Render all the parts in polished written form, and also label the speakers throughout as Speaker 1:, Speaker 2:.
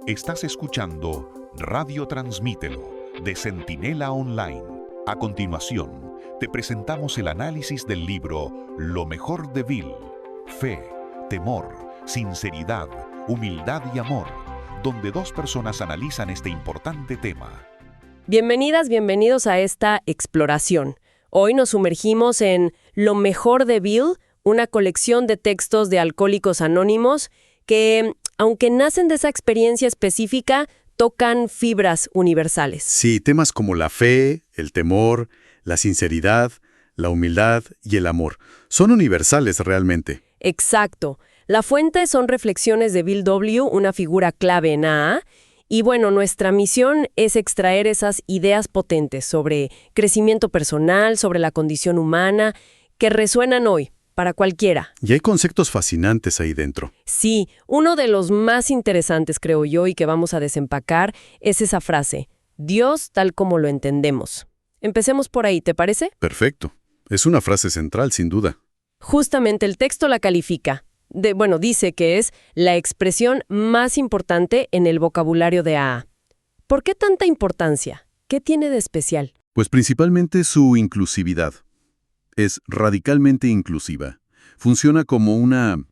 Speaker 1: Estás escuchando Radio Transmítelo de Centinela Online. A continuación, te presentamos el análisis del libro Lo mejor de Bill: Fe, temor, sinceridad, humildad y amor, donde dos personas analizan este importante tema.
Speaker 2: Bienvenidas, bienvenidos a esta exploración. Hoy nos sumergimos en Lo mejor de Bill, una colección de textos de Alcohólicos Anónimos que, aunque nacen de esa experiencia específica, tocan fibras universales.
Speaker 3: Sí, temas como la fe, el temor, la sinceridad, la humildad y el amor son universales realmente.
Speaker 2: Exacto. La fuente son reflexiones de Bill W., una figura clave en AA. Y bueno, nuestra misión es extraer esas ideas potentes sobre crecimiento personal, sobre la condición humana, que resuenan hoy, para cualquiera.
Speaker 3: Y hay conceptos fascinantes ahí dentro.
Speaker 2: Sí, uno de los más interesantes, creo yo, y que vamos a desempacar, es esa frase: Dios tal como lo entendemos. Empecemos por ahí, ¿te parece?
Speaker 3: Perfecto. Es una frase central, sin duda.
Speaker 2: Justamente el texto la califica. Dice que es la expresión más importante en el vocabulario de AA. ¿Por qué tanta importancia? ¿Qué tiene de especial?
Speaker 3: Pues principalmente su inclusividad. Es radicalmente inclusiva. Funciona como una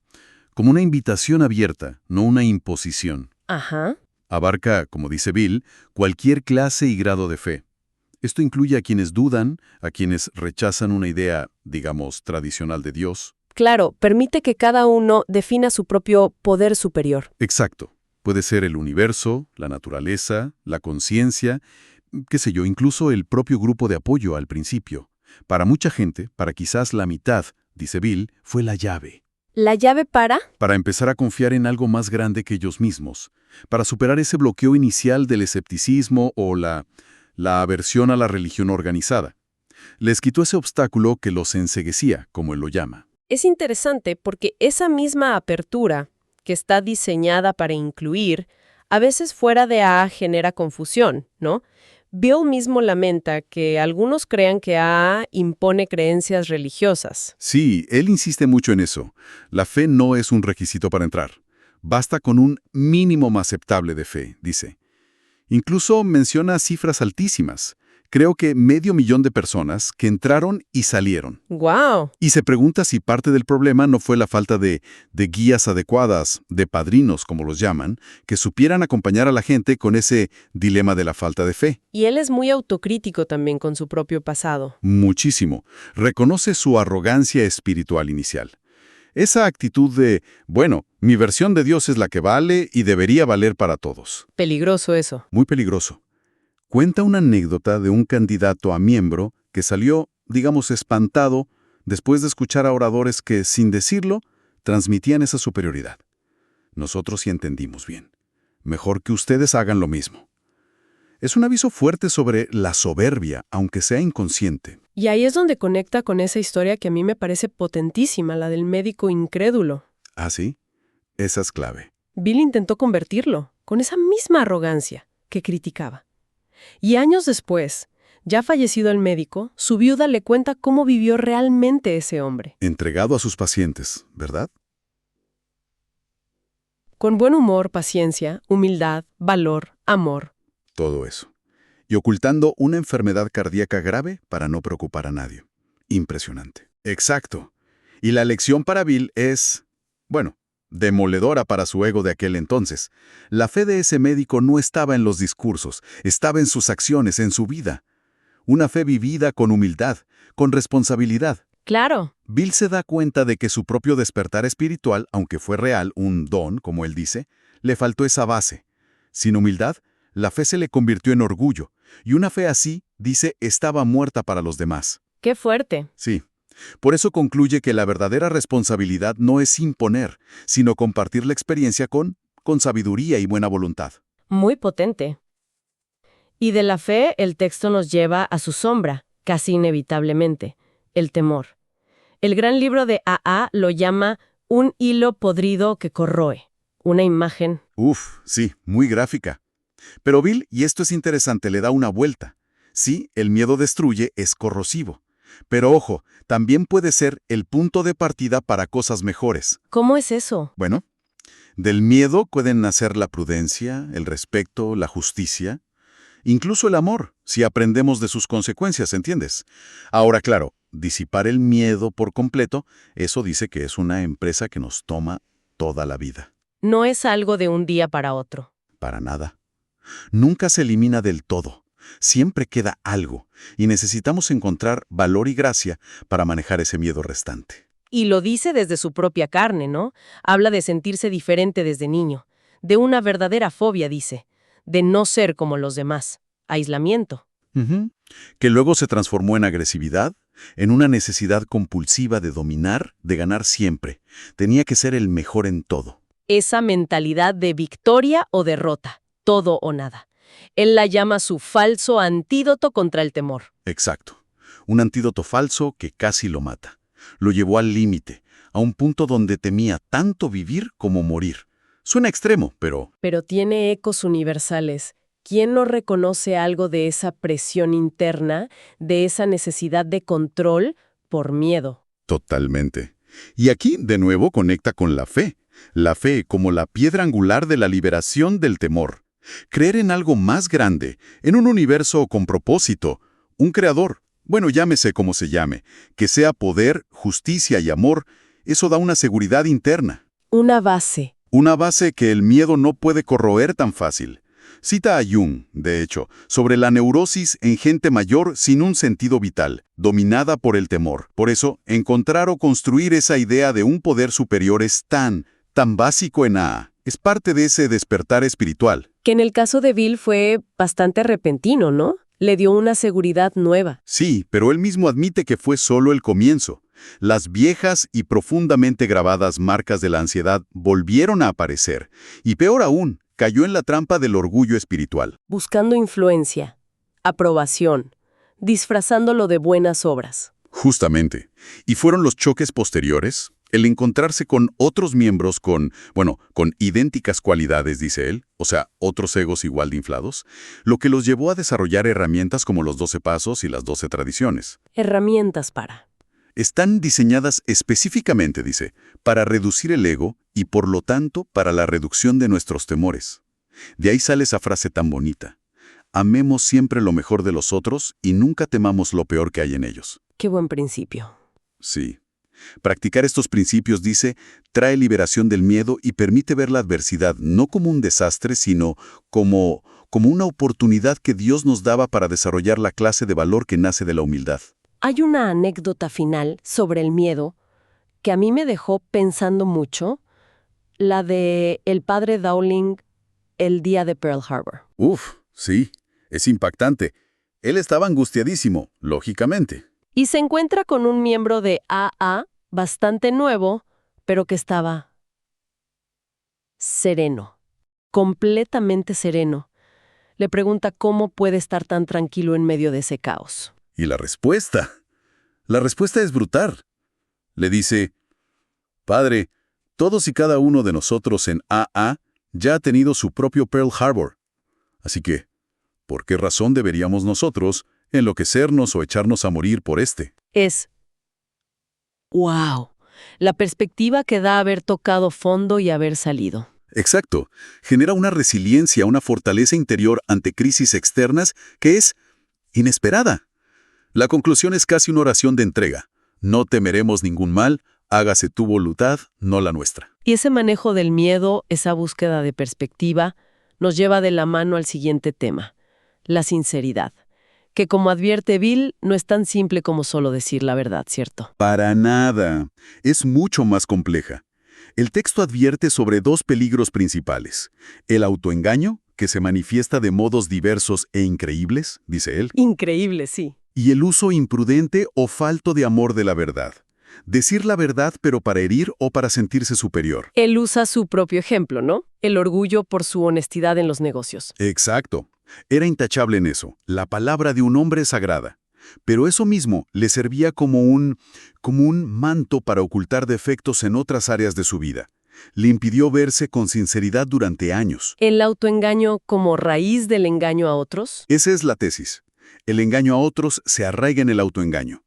Speaker 3: invitación abierta, no una imposición.
Speaker 2: Ajá.
Speaker 3: Abarca, como dice Bill, cualquier clase y grado de fe. Esto incluye a quienes dudan, a quienes rechazan una idea, digamos, tradicional de Dios.
Speaker 2: Claro, permite que cada uno defina su propio poder superior.
Speaker 3: Exacto. Puede ser el universo, la naturaleza, la conciencia, qué sé yo, incluso el propio grupo de apoyo al principio. Para mucha gente, para quizás la mitad, dice Bill, fue la llave.
Speaker 2: ¿La llave para?
Speaker 3: Para empezar a confiar en algo más grande que ellos mismos. Para superar ese bloqueo inicial del escepticismo o la aversión a la religión organizada. Les quitó ese obstáculo que los enceguecía, como él lo llama.
Speaker 2: Es interesante porque esa misma apertura, que está diseñada para incluir, a veces fuera de AA genera confusión, ¿no? Bill mismo lamenta que algunos crean que AA impone creencias religiosas.
Speaker 3: Sí, él insiste mucho en eso. La fe no es un requisito para entrar. Basta con un mínimo aceptable de fe, dice. Incluso menciona cifras altísimas. Creo que 500,000 de personas que entraron y salieron.
Speaker 2: ¡Guau!
Speaker 3: Y se pregunta si parte del problema no fue la falta de guías adecuadas, de padrinos, como los llaman, que supieran acompañar a la gente con ese dilema de la falta de fe.
Speaker 2: Y él es muy autocrítico también con su propio pasado.
Speaker 3: Muchísimo. Reconoce su arrogancia espiritual inicial. Esa actitud de, bueno, mi versión de Dios es la que vale y debería valer para todos.
Speaker 2: Peligroso eso.
Speaker 3: Muy peligroso. Cuenta una anécdota de un candidato a miembro que salió, digamos, espantado después de escuchar a oradores que, sin decirlo, transmitían esa superioridad. Nosotros sí entendimos bien. Mejor que ustedes hagan lo mismo. Es un aviso fuerte sobre la soberbia, aunque sea inconsciente.
Speaker 2: Y ahí es donde conecta con esa historia que a mí me parece potentísima, la del médico incrédulo.
Speaker 3: ¿Ah, sí? Esa es clave.
Speaker 2: Bill intentó convertirlo, con esa misma arrogancia que criticaba. Y años después, ya fallecido el médico, su viuda le cuenta cómo vivió realmente ese hombre.
Speaker 3: Entregado a sus pacientes, ¿verdad?
Speaker 2: Con buen humor, paciencia, humildad, valor, amor.
Speaker 3: Todo eso. Y ocultando una enfermedad cardíaca grave para no preocupar a nadie. Impresionante. Exacto. Y la lección para Bill es, bueno, demoledora para su ego de aquel entonces. La fe de ese médico no estaba en los discursos, estaba en sus acciones, en su vida. Una fe vivida con humildad, con responsabilidad.
Speaker 2: Claro.
Speaker 3: Bill se da cuenta de que su propio despertar espiritual, aunque fue real, un don, como él dice, le faltó esa base. Sin humildad, la fe se le convirtió en orgullo, y una fe así, dice, estaba muerta para los demás.
Speaker 2: ¡Qué fuerte!
Speaker 3: Sí. Por eso concluye que la verdadera responsabilidad no es imponer, sino compartir la experiencia con sabiduría y buena voluntad.
Speaker 2: Muy potente. Y de la fe, el texto nos lleva a su sombra, casi inevitablemente, el temor. El gran libro de AA lo llama un hilo podrido que corroe. Una imagen.
Speaker 3: Sí, muy gráfica. Pero Bill, y esto es interesante, le da una vuelta. Sí, el miedo destruye, es corrosivo. Pero ojo, también puede ser el punto de partida para cosas mejores.
Speaker 2: ¿Cómo es eso?
Speaker 3: Bueno, Del miedo pueden nacer la prudencia, el respeto, la justicia, incluso el amor, si aprendemos de sus consecuencias, ¿entiendes? Ahora, claro, disipar el miedo por completo, eso dice que es una empresa que nos toma toda la vida.
Speaker 2: No es algo de un día para otro.
Speaker 3: Para nada. Nunca se elimina del todo. Siempre queda algo, y necesitamos encontrar valor y gracia para manejar ese miedo restante.
Speaker 2: Y lo dice desde su propia carne, ¿no? Habla de sentirse diferente desde niño, de una verdadera fobia, dice, de no ser como los demás, aislamiento.
Speaker 3: Ujú. Que luego se transformó en agresividad, en una necesidad compulsiva de dominar, de ganar siempre. Tenía que ser el mejor en todo.
Speaker 2: Esa mentalidad de victoria o derrota, todo o nada. Él la llama su falso antídoto contra el temor.
Speaker 3: Exacto. Un antídoto falso que casi lo mata. Lo llevó al límite, a un punto donde temía tanto vivir como morir. Suena extremo, pero
Speaker 2: Pero tiene ecos universales. ¿Quién no reconoce algo de esa presión interna, de esa necesidad de control por miedo?
Speaker 3: totalmente. Y aquí, de nuevo, conecta con la fe. La fe como la piedra angular de la liberación del temor. Creer en algo más grande, en un universo con propósito, un creador, bueno, llámese como se llame, que sea poder, justicia y amor, eso da una seguridad interna.
Speaker 2: Una base.
Speaker 3: Una base que el miedo no puede corroer tan fácil. Cita a Jung, de hecho, sobre la neurosis en gente mayor sin un sentido vital, dominada por el temor. Por eso, encontrar o construir esa idea de un poder superior es tan básico en AA. Es parte de ese despertar espiritual.
Speaker 2: Que en el caso de Bill fue bastante repentino, ¿no? Le dio una seguridad nueva.
Speaker 3: Sí, pero él mismo admite que fue solo el comienzo. Las viejas y profundamente grabadas marcas de la ansiedad volvieron a aparecer. Y peor aún, cayó en la trampa del orgullo espiritual.
Speaker 2: Buscando influencia, aprobación, disfrazándolo de buenas obras.
Speaker 3: Justamente. Y fueron los choques posteriores, el encontrarse con otros miembros con idénticas cualidades, dice él, o sea, otros egos igual de inflados, lo que los llevó a desarrollar herramientas como los 12 pasos y las 12 tradiciones.
Speaker 2: Herramientas para.
Speaker 3: Están diseñadas específicamente, dice, para reducir el ego y, por lo tanto, para la reducción de nuestros temores. De ahí sale esa frase tan bonita. Amemos siempre lo mejor de los otros y nunca temamos lo peor que hay en ellos.
Speaker 2: Qué buen principio.
Speaker 3: Sí. Practicar estos principios, dice, trae liberación del miedo y permite ver la adversidad no como un desastre, sino como una oportunidad que Dios nos daba para desarrollar la clase de valor que nace de la humildad.
Speaker 2: Hay una anécdota final sobre el miedo que a mí me dejó pensando mucho, la de el padre Dowling el día de Pearl Harbor.
Speaker 3: Uf, sí, es impactante. Él estaba angustiadísimo, lógicamente.
Speaker 2: Y se encuentra con un miembro de AA bastante nuevo, pero que estaba sereno, completamente sereno. Le pregunta cómo puede estar tan tranquilo en medio de ese caos.
Speaker 3: Y la respuesta es brutal. Le dice, Padre, todos y cada uno de nosotros en AA ya ha tenido su propio Pearl Harbor. Así que, ¿por qué razón deberíamos nosotros enloquecernos o echarnos a morir por este?
Speaker 2: Es ¡wow! La perspectiva que da haber tocado fondo y haber salido.
Speaker 3: Exacto. Genera una resiliencia, una fortaleza interior ante crisis externas que es inesperada. La conclusión es casi una oración de entrega. No temeremos ningún mal, hágase tu voluntad, no la nuestra.
Speaker 2: Y ese manejo del miedo, esa búsqueda de perspectiva, nos lleva de la mano al siguiente tema, la sinceridad. Que como advierte Bill, no es tan simple como solo decir la verdad, ¿cierto?
Speaker 3: Para nada. Es mucho más compleja. El texto advierte sobre dos peligros principales. El autoengaño, que se manifiesta de modos diversos e increíbles, dice él.
Speaker 2: Increíble, sí.
Speaker 3: Y el uso imprudente o falto de amor de la verdad. Decir la verdad pero para herir o para sentirse superior.
Speaker 2: Él usa su propio ejemplo, ¿no? El orgullo por su honestidad en los negocios.
Speaker 3: Exacto. Era intachable en eso. La palabra de un hombre es sagrada. Pero eso mismo le servía como un manto para ocultar defectos en otras áreas de su vida. Le impidió verse con sinceridad durante años.
Speaker 2: ¿El autoengaño como raíz del engaño a otros?
Speaker 3: Esa es la tesis. El engaño a otros se arraiga en el autoengaño.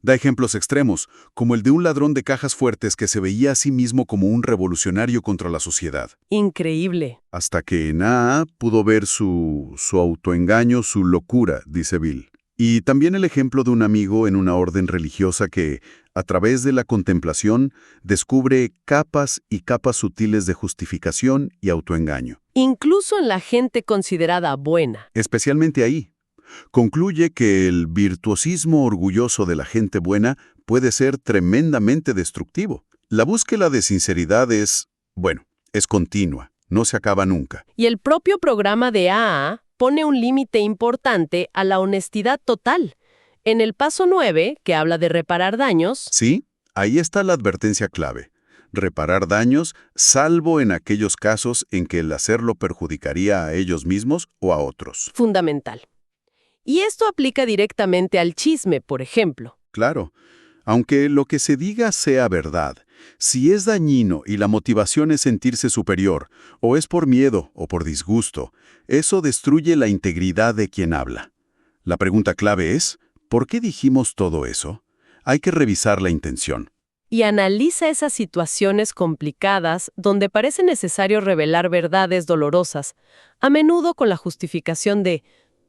Speaker 3: Da ejemplos extremos, como el de un ladrón de cajas fuertes que se veía a sí mismo como un revolucionario contra la sociedad.
Speaker 2: Increíble.
Speaker 3: Hasta que en AA pudo ver su autoengaño, su locura, dice Bill. Y también el ejemplo de un amigo en una orden religiosa que, a través de la contemplación, descubre capas y capas sutiles de justificación y autoengaño.
Speaker 2: Incluso en la gente considerada buena.
Speaker 3: Especialmente ahí. Concluye que el virtuosismo orgulloso de la gente buena puede ser tremendamente destructivo. La búsqueda de sinceridad es continua, no se acaba nunca.
Speaker 2: Y el propio programa de AA pone un límite importante a la honestidad total. En el paso 9, que habla de reparar daños...
Speaker 3: Sí, ahí está la advertencia clave. Reparar daños, salvo en aquellos casos en que el hacerlo perjudicaría a ellos mismos o a otros.
Speaker 2: Fundamental. Y esto aplica directamente al chisme, por ejemplo.
Speaker 3: Claro, aunque lo que se diga sea verdad, si es dañino y la motivación es sentirse superior, o es por miedo o por disgusto, eso destruye la integridad de quien habla. La pregunta clave es, ¿por qué dijimos todo eso? Hay que revisar la intención.
Speaker 2: Y analiza esas situaciones complicadas donde parece necesario revelar verdades dolorosas, a menudo con la justificación de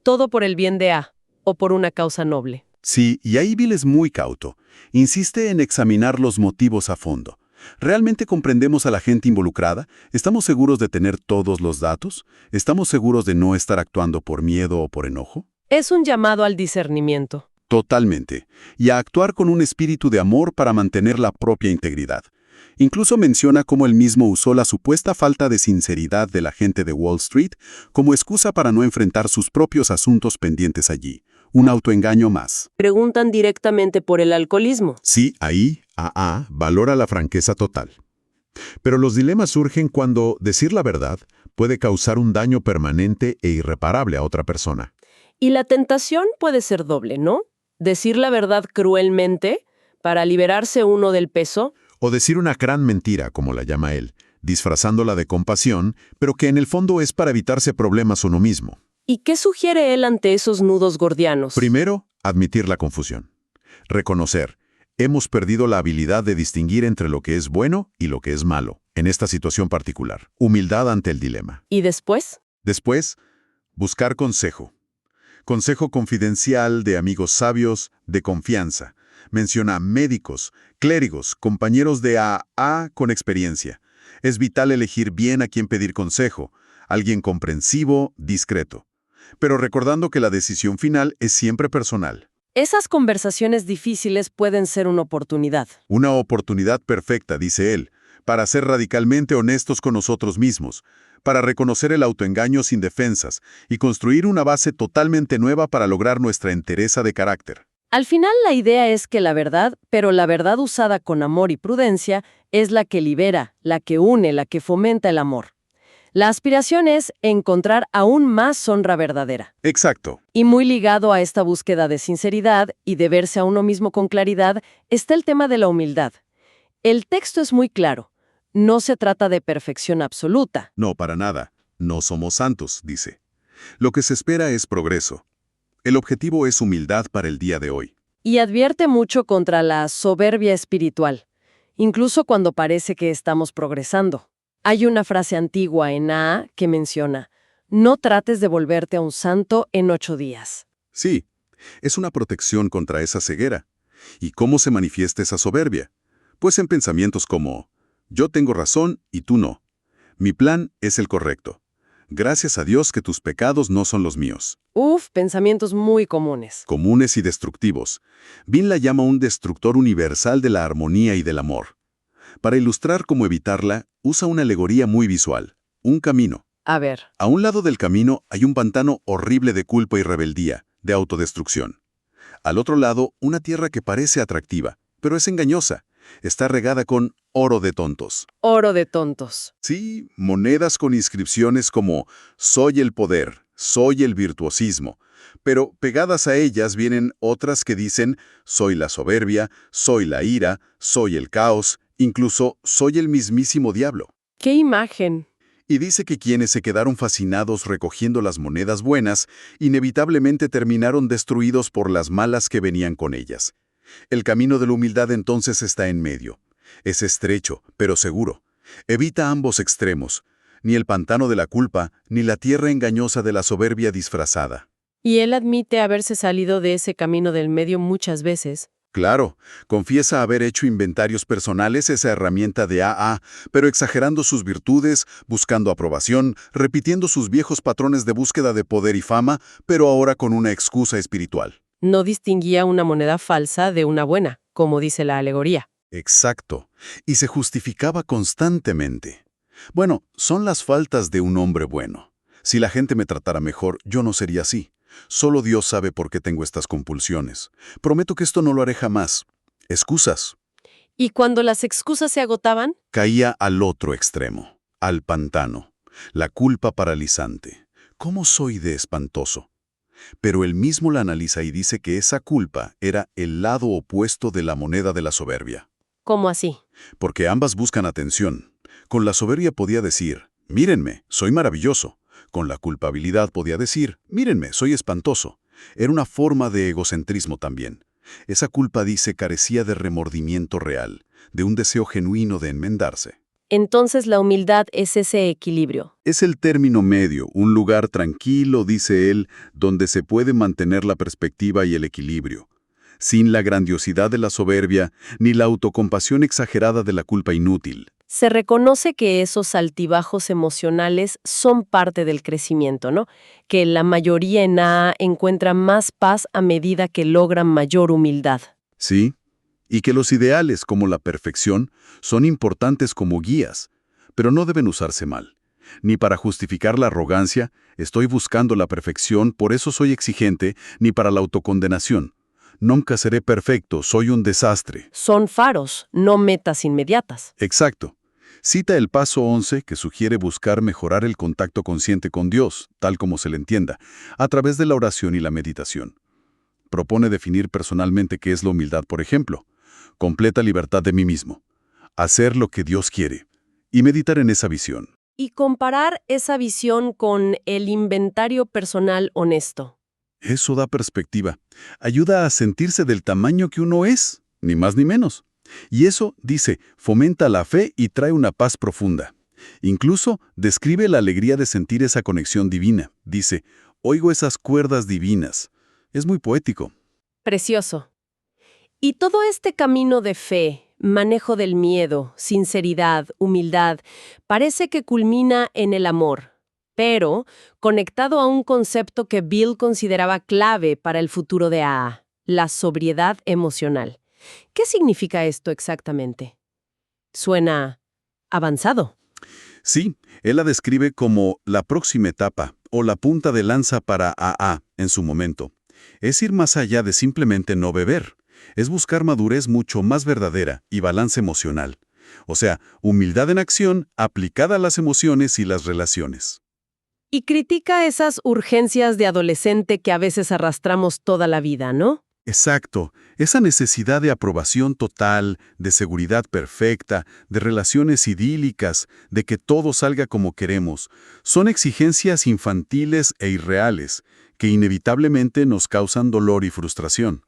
Speaker 2: todo por el bien de A o por una causa noble.
Speaker 3: Sí, y ahí Bill es muy cauto. Insiste en examinar los motivos a fondo. ¿Realmente comprendemos a la gente involucrada? ¿Estamos seguros de tener todos los datos? ¿Estamos seguros de no estar actuando por miedo o por enojo?
Speaker 2: Es un llamado al discernimiento.
Speaker 3: Totalmente. Y a actuar con un espíritu de amor para mantener la propia integridad. Incluso menciona cómo él mismo usó la supuesta falta de sinceridad de la gente de Wall Street como excusa para no enfrentar sus propios asuntos pendientes allí. Un autoengaño más.
Speaker 2: Preguntan directamente por el alcoholismo.
Speaker 4: Sí, ahí, AA valora la franqueza total. Pero los dilemas surgen cuando decir la verdad puede causar un daño permanente e irreparable a otra persona.
Speaker 2: Y la tentación puede ser doble, ¿no? Decir la verdad cruelmente para liberarse uno del peso.
Speaker 4: O decir una gran mentira, como la llama él, disfrazándola de compasión, pero que en el fondo es para evitarse problemas uno mismo.
Speaker 2: ¿Y qué sugiere él ante esos nudos gordianos?
Speaker 4: Primero, admitir la confusión. Reconocer, hemos perdido la habilidad de distinguir entre lo que es bueno y lo que es malo, en esta situación particular. Humildad ante el dilema.
Speaker 2: ¿Y después?
Speaker 3: Después, buscar consejo. Consejo confidencial de amigos sabios, de confianza. Menciona médicos, clérigos, compañeros de AA con experiencia. Es vital elegir bien a quién pedir consejo, alguien comprensivo, discreto. Pero recordando que la decisión final es siempre personal.
Speaker 2: Esas conversaciones difíciles pueden ser una oportunidad.
Speaker 3: Una oportunidad perfecta, dice él, para ser radicalmente honestos con nosotros mismos, para reconocer el autoengaño sin defensas y construir una base totalmente nueva para lograr nuestra entereza de carácter.
Speaker 2: Al final la idea es que la verdad, pero la verdad usada con amor y prudencia, es la que libera, la que une, la que fomenta el amor. La aspiración es encontrar aún más honra verdadera.
Speaker 3: Exacto.
Speaker 2: Y muy ligado a esta búsqueda de sinceridad y de verse a uno mismo con claridad, está el tema de la humildad. El texto es muy claro. No se trata de perfección absoluta.
Speaker 3: No, para nada. No somos santos, dice. Lo que se espera es progreso. El objetivo es humildad para el día de hoy.
Speaker 2: Y advierte mucho contra la soberbia espiritual, incluso cuando parece que estamos progresando. Hay una frase antigua en AA que menciona, no trates de volverte a un santo en 8 días.
Speaker 3: Sí, es una protección contra esa ceguera. ¿Y cómo se manifiesta esa soberbia? Pues en pensamientos como, yo tengo razón y tú no. Mi plan es el correcto. Gracias a Dios que tus pecados no son los míos.
Speaker 2: Pensamientos muy comunes.
Speaker 3: Comunes y destructivos. Bill la llama un destructor universal de la armonía y del amor. Para ilustrar cómo evitarla, usa una alegoría muy visual. Un camino.
Speaker 2: A ver.
Speaker 3: A un lado del camino hay un pantano horrible de culpa y rebeldía, de autodestrucción. Al otro lado, una tierra que parece atractiva, pero es engañosa. Está regada con oro de tontos.
Speaker 2: Oro de tontos.
Speaker 3: Sí, monedas con inscripciones como «Soy el poder», «Soy el virtuosismo». Pero pegadas a ellas vienen otras que dicen «Soy la soberbia», «Soy la ira», «Soy el caos», incluso «Soy el mismísimo diablo».
Speaker 2: ¡Qué imagen!
Speaker 3: Y dice que quienes se quedaron fascinados recogiendo las monedas buenas, inevitablemente terminaron destruidos por las malas que venían con ellas. El camino de la humildad entonces está en medio. Es estrecho, pero seguro. Evita ambos extremos, ni el pantano de la culpa, ni la tierra engañosa de la soberbia disfrazada.
Speaker 2: Y él admite haberse salido de ese camino del medio muchas veces.
Speaker 3: Claro, confiesa haber hecho inventarios personales, esa herramienta de AA, pero exagerando sus virtudes, buscando aprobación, repitiendo sus viejos patrones de búsqueda de poder y fama, pero ahora con una excusa espiritual.
Speaker 2: No distinguía una moneda falsa de una buena, como dice la alegoría.
Speaker 3: Exacto, y se justificaba constantemente. Bueno, son las faltas de un hombre bueno. Si la gente me tratara mejor, yo no sería así. Solo Dios sabe por qué tengo estas compulsiones. Prometo que esto no lo haré jamás. Excusas.
Speaker 2: Y cuando las excusas se agotaban,
Speaker 3: Caía al otro extremo, al pantano. La culpa paralizante. ¿Cómo soy de espantoso? Pero él mismo la analiza y dice que esa culpa era el lado opuesto de la moneda de la soberbia.
Speaker 2: ¿cómo así?
Speaker 3: Porque ambas buscan atención. Con la soberbia podía decir, mírenme, soy maravilloso. Con la culpabilidad podía decir, mírenme, soy espantoso. Era una forma de egocentrismo también. Esa culpa, dice, carecía de remordimiento real, de un deseo genuino de enmendarse.
Speaker 2: Entonces la humildad es ese equilibrio.
Speaker 3: Es el término medio, un lugar tranquilo, dice él, donde se puede mantener la perspectiva y el equilibrio, sin la grandiosidad de la soberbia ni la autocompasión exagerada de la culpa inútil.
Speaker 2: Se reconoce que esos altibajos emocionales son parte del crecimiento, ¿no? Que la mayoría en AA encuentra más paz a medida que logran mayor humildad.
Speaker 3: Sí, y que los ideales como la perfección son importantes como guías, pero no deben usarse mal. Ni para justificar la arrogancia, estoy buscando la perfección, por eso soy exigente, ni para la autocondenación. Nunca seré perfecto, soy un desastre.
Speaker 2: Son faros, no metas inmediatas.
Speaker 3: Exacto. Cita el paso 11 que sugiere buscar mejorar el contacto consciente con Dios, tal como se le entienda, a través de la oración y la meditación. Propone definir personalmente qué es la humildad, por ejemplo. Completa libertad de mí mismo. Hacer lo que Dios quiere. Y meditar en esa visión.
Speaker 2: Y comparar esa visión con el inventario personal honesto.
Speaker 3: Eso da perspectiva. Ayuda a sentirse del tamaño que uno es, ni más ni menos. Y eso, dice, fomenta la fe y trae una paz profunda. Incluso describe la alegría de sentir esa conexión divina. Dice, oigo esas cuerdas divinas. Es muy poético.
Speaker 2: Precioso. Y todo este camino de fe, manejo del miedo, sinceridad, humildad, parece que culmina en el amor, pero conectado a un concepto que Bill consideraba clave para el futuro de AA, la sobriedad emocional. ¿Qué significa esto exactamente? Suena avanzado.
Speaker 3: Sí, él la describe como la próxima etapa o la punta de lanza para AA en su momento. Es ir más allá de simplemente no beber. Es buscar madurez mucho más verdadera y balance emocional. O sea, humildad en acción aplicada a las emociones y las relaciones.
Speaker 2: Y critica esas urgencias de adolescente que a veces arrastramos toda la vida, ¿no?
Speaker 3: Exacto, esa necesidad de aprobación total, de seguridad perfecta, de relaciones idílicas, de que todo salga como queremos, son exigencias infantiles e irreales, que inevitablemente nos causan dolor y frustración.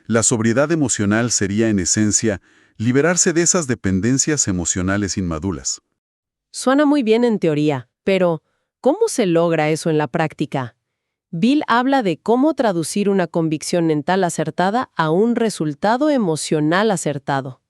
Speaker 3: La sobriedad emocional sería, en esencia, liberarse de esas dependencias emocionales inmaduras.
Speaker 2: Suena muy bien en teoría, pero ¿cómo se logra eso en la práctica? Bill habla de cómo traducir una convicción mental acertada a un resultado emocional acertado.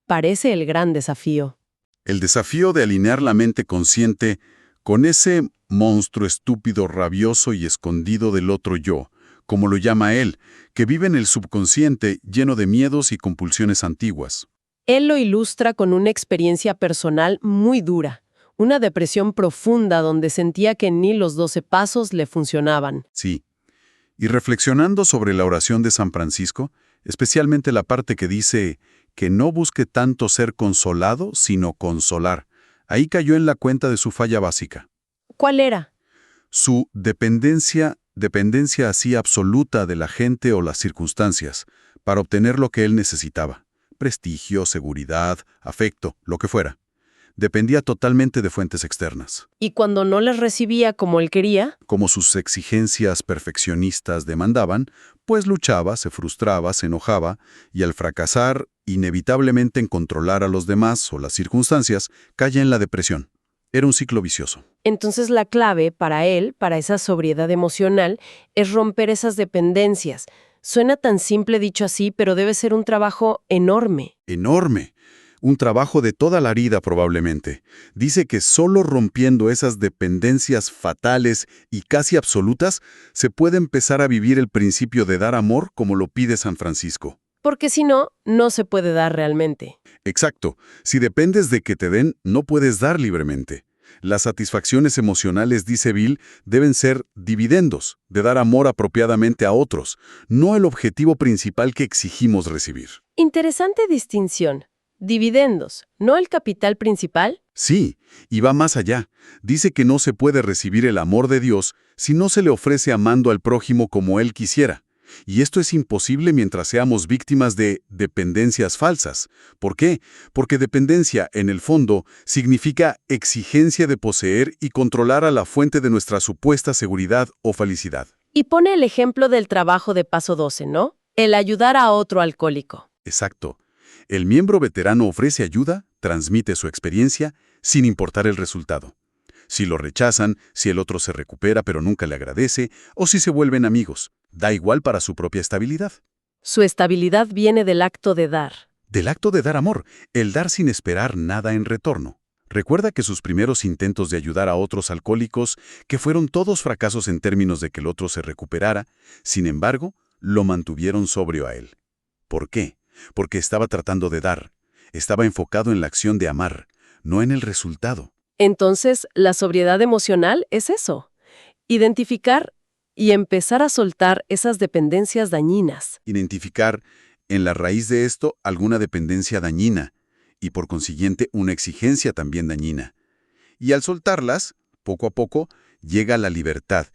Speaker 2: Parece el gran desafío.
Speaker 3: El desafío de alinear la mente consciente con ese monstruo estúpido, rabioso y escondido del otro yo, como lo llama él, que vive en el subconsciente lleno de miedos y compulsiones antiguas.
Speaker 2: Él lo ilustra con una experiencia personal muy dura. Una depresión profunda donde sentía que ni los 12 pasos le funcionaban.
Speaker 3: Sí. Y reflexionando sobre la oración de San Francisco, especialmente la parte que dice que no busque tanto ser consolado, sino consolar, ahí cayó en la cuenta de su falla básica.
Speaker 2: ¿Cuál era?
Speaker 3: Su dependencia así absoluta de la gente o las circunstancias, para obtener lo que él necesitaba. Prestigio, seguridad, afecto, lo que fuera. Dependía totalmente de fuentes externas.
Speaker 2: Y cuando no las recibía como él quería,
Speaker 3: Como sus exigencias perfeccionistas demandaban, pues luchaba, se frustraba, se enojaba, y al fracasar inevitablemente en controlar a los demás o las circunstancias, cae en la depresión. Era un ciclo vicioso.
Speaker 2: entonces la clave para él, para esa sobriedad emocional, es romper esas dependencias. Suena tan simple dicho así, pero debe ser un trabajo enorme.
Speaker 3: Enorme. Un trabajo de toda la vida probablemente. Dice que solo rompiendo esas dependencias fatales y casi absolutas se puede empezar a vivir el principio de dar amor como lo pide San Francisco.
Speaker 2: Porque si no, no se puede dar realmente.
Speaker 3: Exacto. Si dependes de que te den, no puedes dar libremente. Las satisfacciones emocionales, dice Bill, deben ser dividendos, de dar amor apropiadamente a otros, no el objetivo principal que exigimos recibir.
Speaker 2: Interesante distinción. Dividendos, ¿no el capital principal?
Speaker 3: Sí, y va más allá. Dice que no se puede recibir el amor de Dios si no se le ofrece amando al prójimo como Él quisiera. Y esto es imposible mientras seamos víctimas de dependencias falsas. ¿Por qué? Porque dependencia, en el fondo, significa exigencia de poseer y controlar a la fuente de nuestra supuesta seguridad o felicidad.
Speaker 2: Y pone el ejemplo del trabajo de paso 12, ¿no? El ayudar a otro alcohólico.
Speaker 3: Exacto. El miembro veterano ofrece ayuda, transmite su experiencia, sin importar el resultado. Si lo rechazan, si el otro se recupera pero nunca le agradece, o si se vuelven amigos, da igual para su propia estabilidad.
Speaker 2: Su estabilidad viene del acto de dar.
Speaker 3: Del acto de dar amor, el dar sin esperar nada en retorno. Recuerda que sus primeros intentos de ayudar a otros alcohólicos, que fueron todos fracasos en términos de que el otro se recuperara, sin embargo, lo mantuvieron sobrio a él. ¿Por qué? Porque estaba tratando de dar, estaba enfocado en la acción de amar, no en el resultado.
Speaker 2: Entonces, la sobriedad emocional es eso. Identificar y empezar a soltar esas dependencias dañinas.
Speaker 3: Identificar en la raíz de esto alguna dependencia dañina y por consiguiente una exigencia también dañina. Y al soltarlas, poco a poco, llega la libertad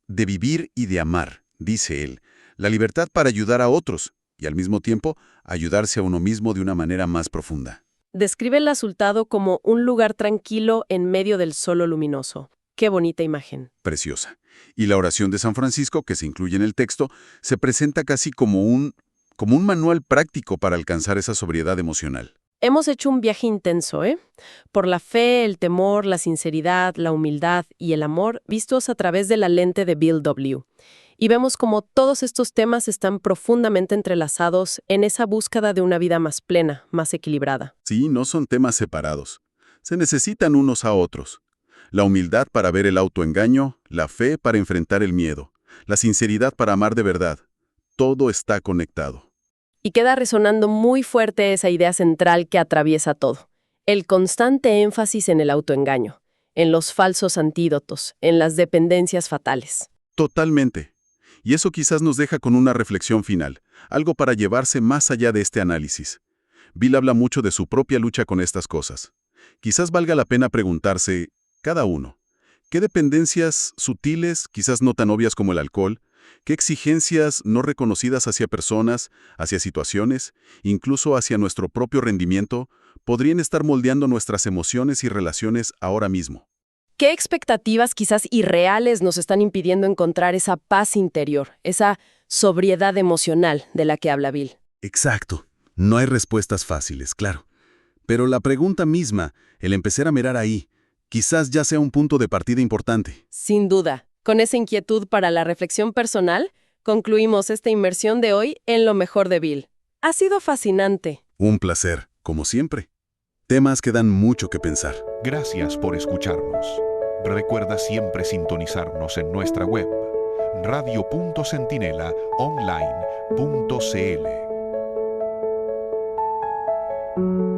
Speaker 3: de vivir y de amar, dice él, la libertad para ayudar a otros y al mismo tiempo ayudarse a uno mismo de una manera más profunda.
Speaker 2: Describe el resultado como un lugar tranquilo en medio del solo luminoso. Qué bonita imagen.
Speaker 3: Preciosa. Y la oración de San Francisco, que se incluye en el texto, se presenta casi como un manual práctico para alcanzar esa sobriedad emocional.
Speaker 2: Hemos hecho un viaje intenso, ¿eh? Por la fe, el temor, la sinceridad, la humildad y el amor vistos a través de la lente de Bill W. Y vemos cómo todos estos temas están profundamente entrelazados en esa búsqueda de una vida más plena, más equilibrada.
Speaker 3: Sí, no son temas separados. Se necesitan unos a otros. La humildad para ver el autoengaño, la fe para enfrentar el miedo, la sinceridad para amar de verdad. Todo está conectado.
Speaker 2: Y queda resonando muy fuerte esa idea central que atraviesa todo. El constante énfasis en el autoengaño, en los falsos antídotos, en las dependencias fatales.
Speaker 3: Totalmente. Y eso quizás nos deja con una reflexión final, algo para llevarse más allá de este análisis. Bill habla mucho de su propia lucha con estas cosas. Quizás valga la pena preguntarse, cada uno, ¿qué dependencias sutiles, quizás no tan obvias como el alcohol, qué exigencias no reconocidas hacia personas, hacia situaciones, incluso hacia nuestro propio rendimiento, podrían estar moldeando nuestras emociones y relaciones ahora mismo?
Speaker 2: ¿Qué expectativas quizás irreales nos están impidiendo encontrar esa paz interior, esa sobriedad emocional de la que habla Bill?
Speaker 3: Exacto. No hay respuestas fáciles, claro. Pero la pregunta misma, el empezar a mirar ahí, quizás ya sea un punto de partida importante.
Speaker 2: Sin duda. Con esa inquietud para la reflexión personal, concluimos esta inmersión de hoy en lo mejor de Bill. Ha sido fascinante.
Speaker 3: Un placer, como siempre. Temas que dan mucho que pensar.
Speaker 1: Gracias por escucharnos. Recuerda siempre sintonizarnos en nuestra web radio.centinelaonline.cl.